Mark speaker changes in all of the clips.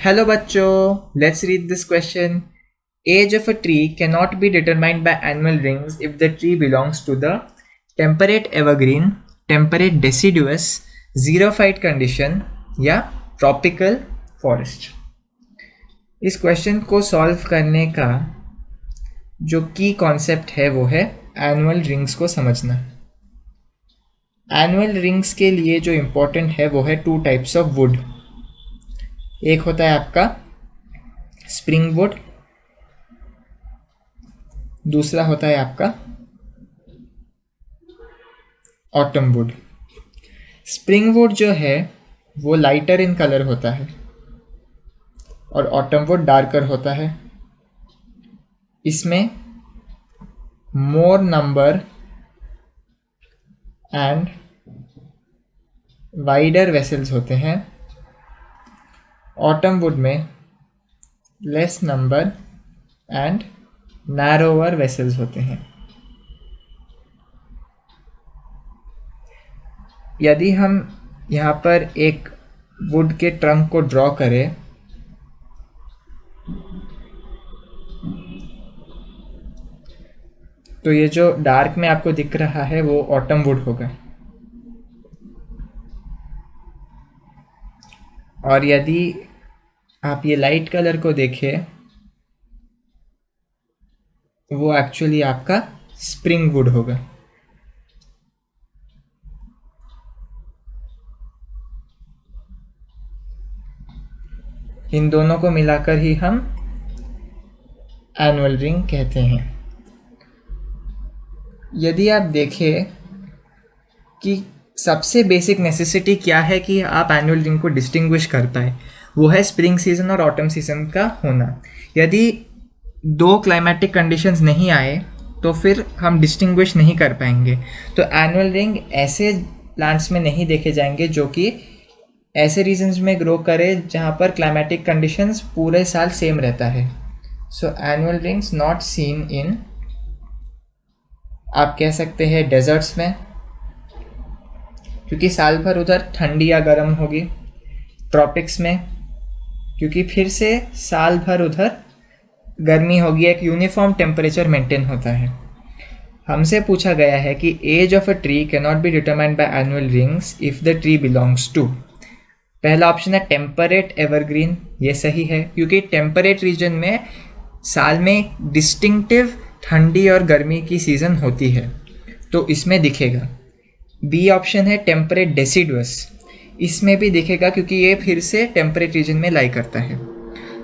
Speaker 1: Hello bachcho, let's read this question. Age of a tree cannot be determined by annual rings if the tree belongs to the temperate evergreen, temperate deciduous, xerophyte condition या tropical forest. इस question को solve करने का जो की concept है वो है एनुअल रिंग्स को समझना. एनुअल रिंग्स के लिए जो इम्पोर्टेंट है वो है टू टाइप्स ऑफ वुड. एक होता है आपका स्प्रिंग वुड, दूसरा होता है आपका ऑटम वुड. स्प्रिंग वुड जो है वो लाइटर इन कलर होता है और ऑटम वुड डार्कर होता है. इसमें मोर नंबर एंड वाइडर वेसल्स होते हैं. ऑटम वुड में less number and narrower vessels होते हैं. यदि हम यहाँ पर एक वुड के ट्रंक को ड्रॉ करें तो ये जो डार्क में आपको दिख रहा है वो ऑटम वुड होगा, और यदि आप ये लाइट कलर को देखें वो एक्चुअली आपका स्प्रिंग वुड होगा. इन दोनों को मिलाकर ही हम एनुअल रिंग कहते हैं. यदि आप देखें कि सबसे बेसिक नेसेसिटी क्या है कि आप एनुअल रिंग को डिस्टिंग्विश कर पाए, वो है स्प्रिंग सीजन और ऑटम सीजन का होना. यदि दो क्लाइमेटिक कंडीशंस नहीं आए तो फिर हम डिस्टिंग्विश नहीं कर पाएंगे. तो एनुअल रिंग ऐसे प्लांट्स में नहीं देखे जाएंगे जो कि ऐसे रीजन्स में ग्रो करे जहाँ पर क्लाइमेटिक कंडीशंस पूरे साल सेम रहता है. सो annual rings not seen in, आप कह सकते हैं, डेजर्ट्स में, क्योंकि साल भर उधर ठंडी या गर्म होगी. ट्रॉपिक्स में क्योंकि फिर से साल भर उधर गर्मी होगी, एक यूनिफॉर्म टेम्परेचर मेंटेन होता है. हमसे पूछा गया है कि age of a tree can not be determined by annual rings if the tree belongs to. पहला ऑप्शन है टेम्परेट एवरग्रीन. ये सही है क्योंकि टेम्परेट रीजन में साल में डिस्टिंक्टिव ठंडी और गर्मी की सीज़न होती है, तो इसमें दिखेगा. बी ऑप्शन है टेम्परेट डेसिडुअस. इसमें भी दिखेगा क्योंकि ये फिर से टेम्परेट रीजन में लाई करता है.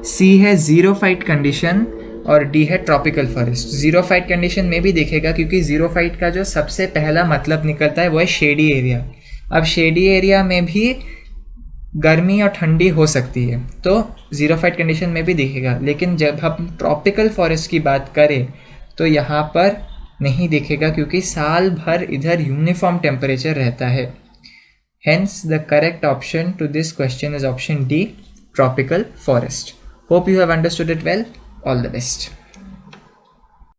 Speaker 1: सी है जीरोफाइट कंडीशन और डी है ट्रॉपिकल फॉरेस्ट. जीरोफाइट कंडीशन में भी दिखेगा क्योंकि जीरोफाइट का जो सबसे पहला मतलब निकलता है वो है शेडी एरिया. अब शेडी एरिया में भी गर्मी और ठंडी हो सकती है, तो जीरोफाइट कंडीशन में भी दिखेगा. लेकिन जब हम ट्रॉपिकल फॉरेस्ट की बात करें तो यहाँ पर नहीं दिखेगा क्योंकि साल भर इधर यूनिफॉर्म टेम्परेचर रहता है. Hence, the correct option to this question is option D, tropical forest. Hope you have understood it well. All the best.